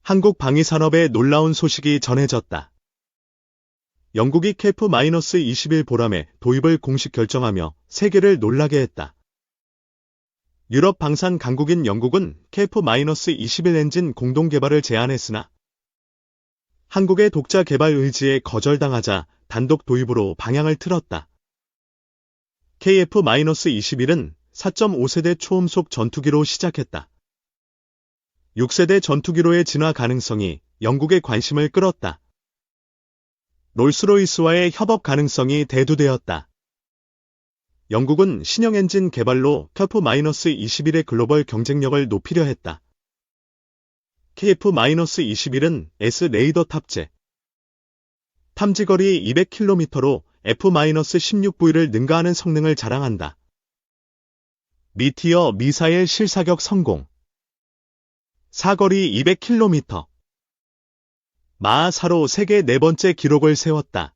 한국 방위산업에 놀라운 소식이 전해졌다. 영국이 KF-21 보람의 도입을 공식 결정하며 세계를 놀라게 했다. 유럽 방산 강국인 영국은 KF-21 엔진 공동 개발을 제안했으나 한국의 독자 개발 의지에 거절당하자 단독 도입으로 방향을 틀었다. KF-21은 4.5세대 초음속 전투기로 시작했다. 6세대 전투기로의 진화 가능성이 영국의 관심을 끌었다. 롤스로이스와의 협업 가능성이 대두되었다. 영국은 신형 엔진 개발로 KF-21의 글로벌 경쟁력을 높이려 했다. KF-21은 S-레이더 탑재, 탐지거리 200km로 F-16V를 능가하는 성능을 자랑한다. 미티어 미사일 실사격 성공, 사거리 200km, 마하사로 세계 네 번째 기록을 세웠다.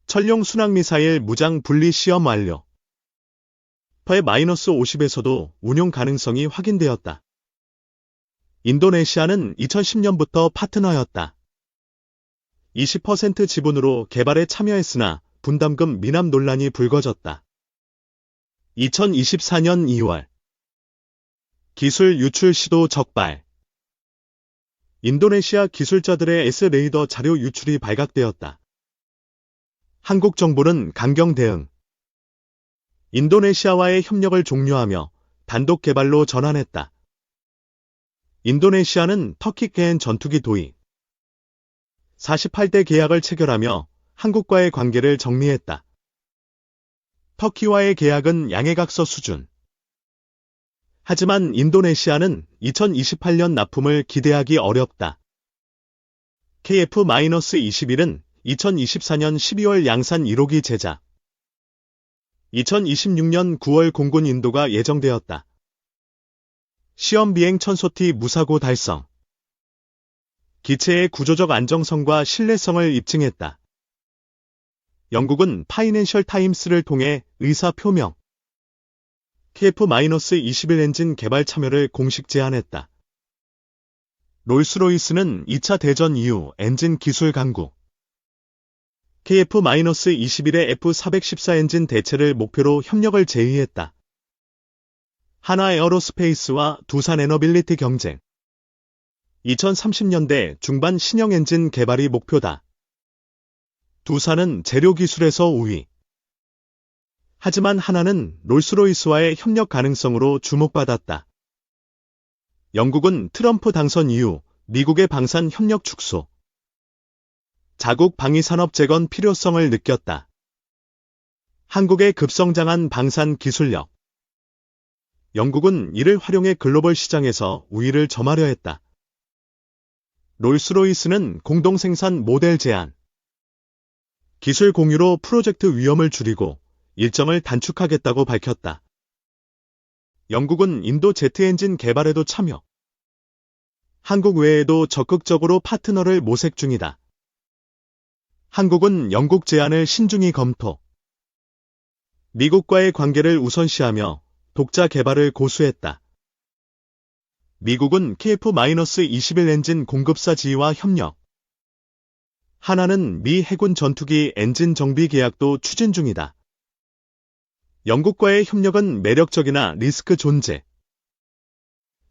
천룡 순항미사일 무장 분리 시험 완료. 퍼-50에서도 운용 가능성이 확인되었다. 인도네시아는 2010년부터 파트너였다. 20% 지분으로 개발에 참여했으나 분담금 미납 논란이 불거졌다. 2024년 2월 기술 유출 시도 적발. 인도네시아 기술자들의 S-레이더 자료 유출이 발각되었다. 한국 정부는 강경 대응. 인도네시아와의 협력을 종료하며 단독 개발로 전환했다. 인도네시아는 터키계엔 전투기 도입, 48대 계약을 체결하며 한국과의 관계를 정리했다. 터키와의 계약은 양해각서 수준. 하지만 인도네시아는 2028년 납품을 기대하기 어렵다. KF-21은 2024년 12월 양산 1호기 제작, 2026년 9월 공군 인도가 예정되었다. 시험 비행 1000소티 무사고 달성. 기체의 구조적 안정성과 신뢰성을 입증했다. 영국은 파이낸셜 타임스를 통해 의사 표명. KF-21 엔진 개발 참여를 공식 제안했다. 롤스로이스는 2차 대전 이후 엔진 기술 강국. KF-21의 F414 엔진 대체를 목표로 협력을 제의했다. 하나에어로스페이스와 두산에너빌리티 경쟁. 2030년대 중반 신형 엔진 개발이 목표다. 두산은 재료 기술에서 우위. 하지만 하나는 롤스로이스와의 협력 가능성으로 주목받았다. 영국은 트럼프 당선 이후 미국의 방산 협력 축소, 자국 방위산업 재건 필요성을 느꼈다. 한국의 급성장한 방산 기술력. 영국은 이를 활용해 글로벌 시장에서 우위를 점하려 했다. 롤스로이스는 공동생산 모델 제안, 기술 공유로 프로젝트 위험을 줄이고 일정을 단축하겠다고 밝혔다. 영국은 인도 제트 엔진 개발에도 참여. 한국 외에도 적극적으로 파트너를 모색 중이다. 한국은 영국 제안을 신중히 검토. 미국과의 관계를 우선시하며 독자 개발을 고수했다. 미국은 KF-21 엔진 공급사 지휘와 협력. 하나는 미 해군 전투기 엔진 정비 계약도 추진 중이다. 영국과의 협력은 매력적이나 리스크 존재.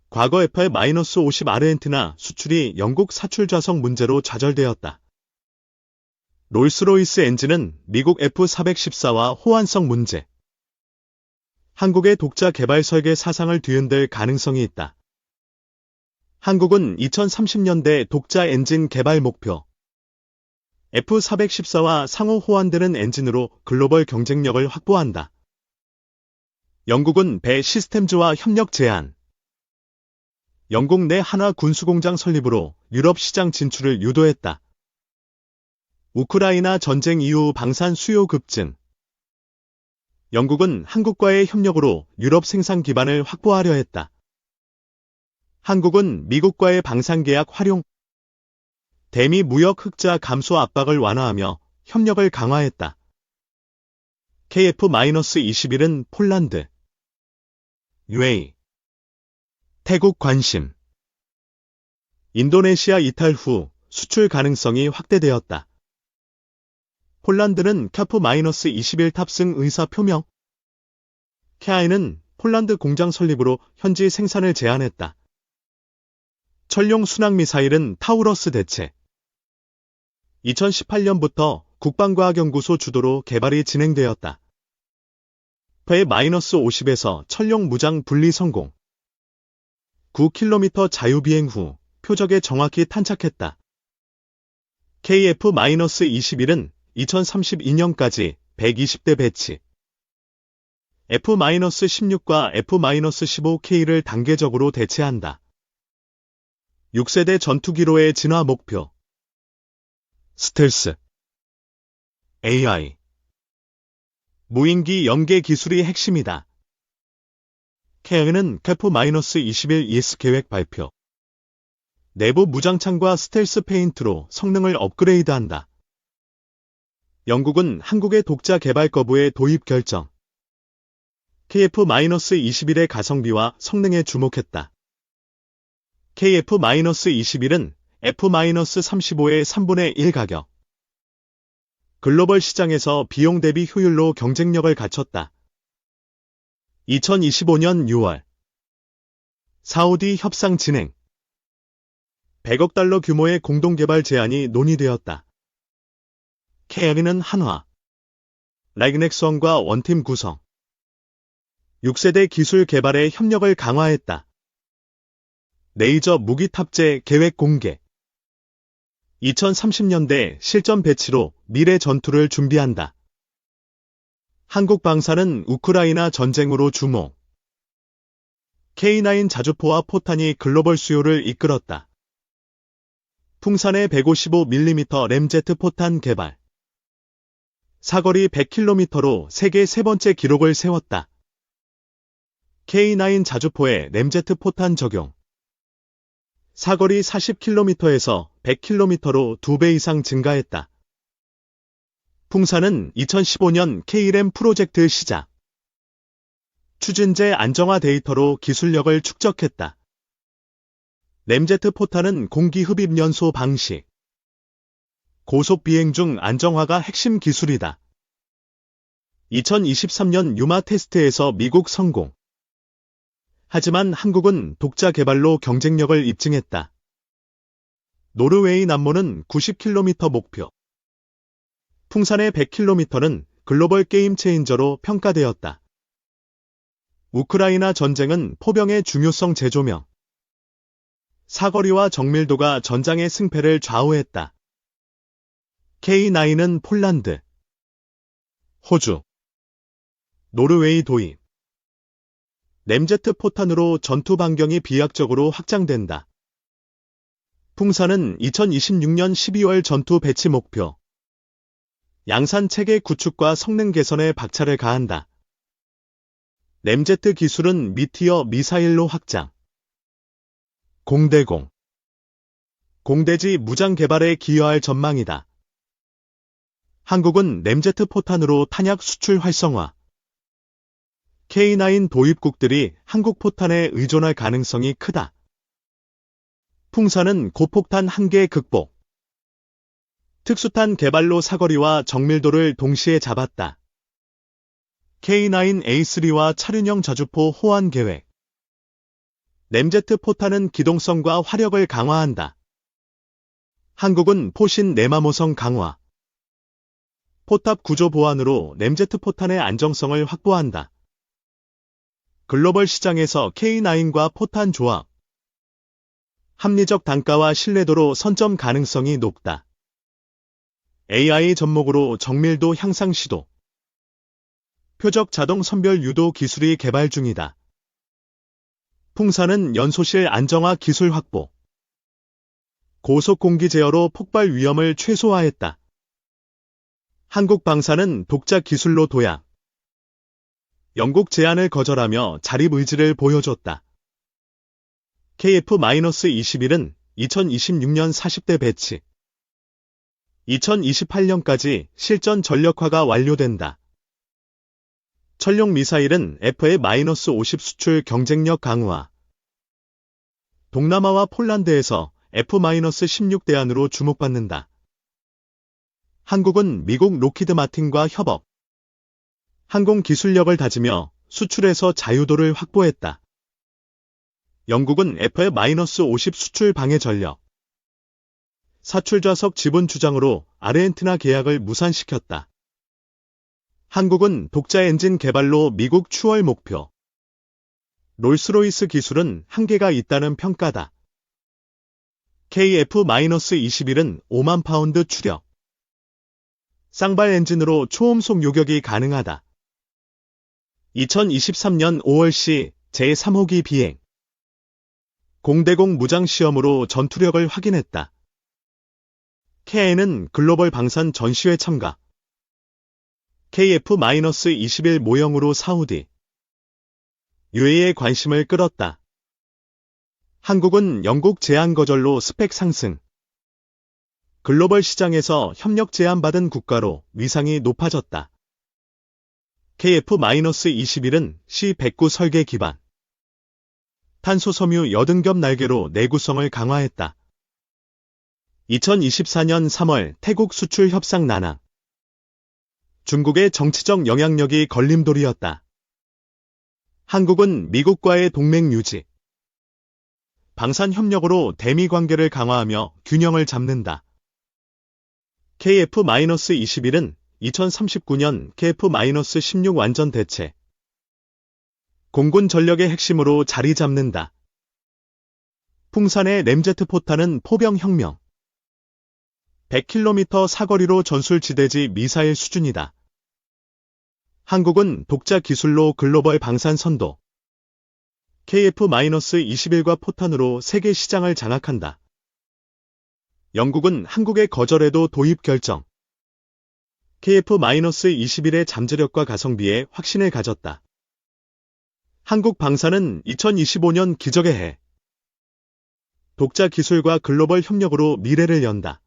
과거 F-50 아르헨티나 수출이 영국 사출 좌석 문제로 좌절되었다. 롤스로이스 엔진은 미국 F414와 호환성 문제. 한국의 독자 개발 설계 사상을 뒤흔들 가능성이 있다. 한국은 2030년대 독자 엔진 개발 목표. F414와 상호 호환되는 엔진으로 글로벌 경쟁력을 확보한다. 영국은 배 시스템즈와 협력 제안. 영국 내 한화 군수공장 설립으로 유럽 시장 진출을 유도했다. 우크라이나 전쟁 이후 방산 수요 급증. 영국은 한국과의 협력으로 유럽 생산 기반을 확보하려 했다. 한국은 미국과의 방산 계약 활용, 대미 무역 흑자 감소 압박을 완화하며 협력을 강화했다. KF-21은 폴란드, UAE, 태국 관심. 인도네시아 이탈 후 수출 가능성이 확대되었다. 폴란드는 KF-21 탑승 의사 표명. KA는 폴란드 공장 설립으로 현지 생산을 제한했다. 천룡 순항미사일은 타우러스 대체. 2018년부터 국방과학연구소 주도로 개발이 진행되었다. KF-50에서 천룡 무장 분리 성공. 9km 자유비행 후 표적에 정확히 탄착했다. KF-21은 2032년까지 120대 배치. F-16과 F-15K를 단계적으로 대체한다. 6세대 전투기로의 진화 목표. 스텔스, AI, 무인기 연계 기술이 핵심이다. KA는 KF-21 ES 계획 발표. 내부 무장창과 스텔스 페인트로 성능을 업그레이드한다. 영국은 한국의 독자 개발 거부에 도입 결정. KF-21의 가성비와 성능에 주목했다. KF-21은 F-35의 3분의 1 가격. 글로벌 시장에서 비용 대비 효율로 경쟁력을 갖췄다. 2025년 6월 사우디 협상 진행. 100억 달러 규모의 공동개발 제안이 논의되었다. KA는 한화, 라이그넥스원과 원팀 구성. 6세대 기술 개발에 협력을 강화했다. 레이저 무기 탑재 계획 공개. 2030년대 실전 배치로 미래 전투를 준비한다. 한국 방사는 우크라이나 전쟁으로 주목. K9 자주포와 포탄이 글로벌 수요를 이끌었다. 풍산의 155mm 램제트 포탄 개발. 사거리 100km로 세계 세 번째 기록을 세웠다. K9 자주포에 램제트 포탄 적용. 사거리 40km에서 100km로 2배 이상 증가했다. 풍산은 2015년 K-램 프로젝트 시작. 추진제 안정화 데이터로 기술력을 축적했다. 램제트 포탄은 공기 흡입 연소 방식. 고속 비행 중 안정화가 핵심 기술이다. 2023년 유마 테스트에서 미국 성공. 하지만 한국은 독자 개발로 경쟁력을 입증했다. 노르웨이 남모는 90km 목표. 풍산의 100km는 글로벌 게임 체인저로 평가되었다. 우크라이나 전쟁은 포병의 중요성 재조명. 사거리와 정밀도가 전장의 승패를 좌우했다. K9은 폴란드, 호주, 노르웨이 도입. 램제트 포탄으로 전투 반경이 비약적으로 확장된다. 풍산은 2026년 12월 전투 배치 목표. 양산 체계 구축과 성능 개선에 박차를 가한다. 램제트 기술은 미티어 미사일로 확장. 공대공. 공대지 무장 개발에 기여할 전망이다. 한국은 램제트 포탄으로 탄약 수출 활성화. K9 도입국들이 한국 포탄에 의존할 가능성이 크다. 풍산은 고폭탄 한계 극복. 특수탄 개발로 사거리와 정밀도를 동시에 잡았다. K9A3와 차륜형 자주포 호환 계획. 램제트 포탄은 기동성과 화력을 강화한다. 한국은 포신 내마모성 강화. 포탑 구조 보완으로 램제트 포탄의 안정성을 확보한다. 글로벌 시장에서 K9과 포탄 조합. 합리적 단가와 신뢰도로 선점 가능성이 높다. AI 접목으로 정밀도 향상 시도. 표적 자동 선별 유도 기술이 개발 중이다. 풍산은 연소실 안정화 기술 확보. 고속 공기 제어로 폭발 위험을 최소화했다. 한국 방사는 독자 기술로 도약. 영국 제안을 거절하며 자립 의지를 보여줬다. KF-21은 2026년 40대 배치. 2028년까지 실전 전력화가 완료된다. 천룡 미사일은 F-50 수출 경쟁력 강화. 동남아와 폴란드에서 F-16 대안으로 주목받는다. 한국은 미국 록히드 마틴과 협업, 항공 기술력을 다지며 수출에서 자유도를 확보했다. 영국은 F-50 수출 방해 전력, 사출 좌석 지분 주장으로 아르헨티나 계약을 무산시켰다. 한국은 독자 엔진 개발로 미국 추월 목표, 롤스로이스 기술은 한계가 있다는 평가다. KF-21은 5만 파운드 추력, 쌍발 엔진으로 초음속 요격이 가능하다. 2023년 5월시 제3호기 비행, 공대공 무장 시험으로 전투력을 확인했다. KN은 글로벌 방산 전시회 참가, KF-21 모형으로 사우디, UAE의 관심을 끌었다. 한국은 영국 제한 거절로 스펙 상승, 글로벌 시장에서 협력 제한받은 국가로 위상이 높아졌다. KF-21은 C-109 설계 기반, 탄소 섬유 80겹 날개로 내구성을 강화했다. 2024년 3월 태국 수출 협상 난항, 중국의 정치적 영향력이 걸림돌이었다. 한국은 미국과의 동맹 유지, 방산 협력으로 대미 관계를 강화하며 균형을 잡는다. KF-21은 2039년 KF-16 완전 대체, 공군 전력의 핵심으로 자리 잡는다. 풍산의 램제트 포탄은 포병혁명, 100km 사거리로 전술지대지 미사일 수준이다. 한국은 독자 기술로 글로벌 방산 선도, KF-21과 포탄으로 세계 시장을 장악한다. 영국은 한국의 거절에도 도입 결정, KF-21의 잠재력과 가성비에 확신을 가졌다. 한국 방산은 2025년 기적의 해, 독자 기술과 글로벌 협력으로 미래를 연다.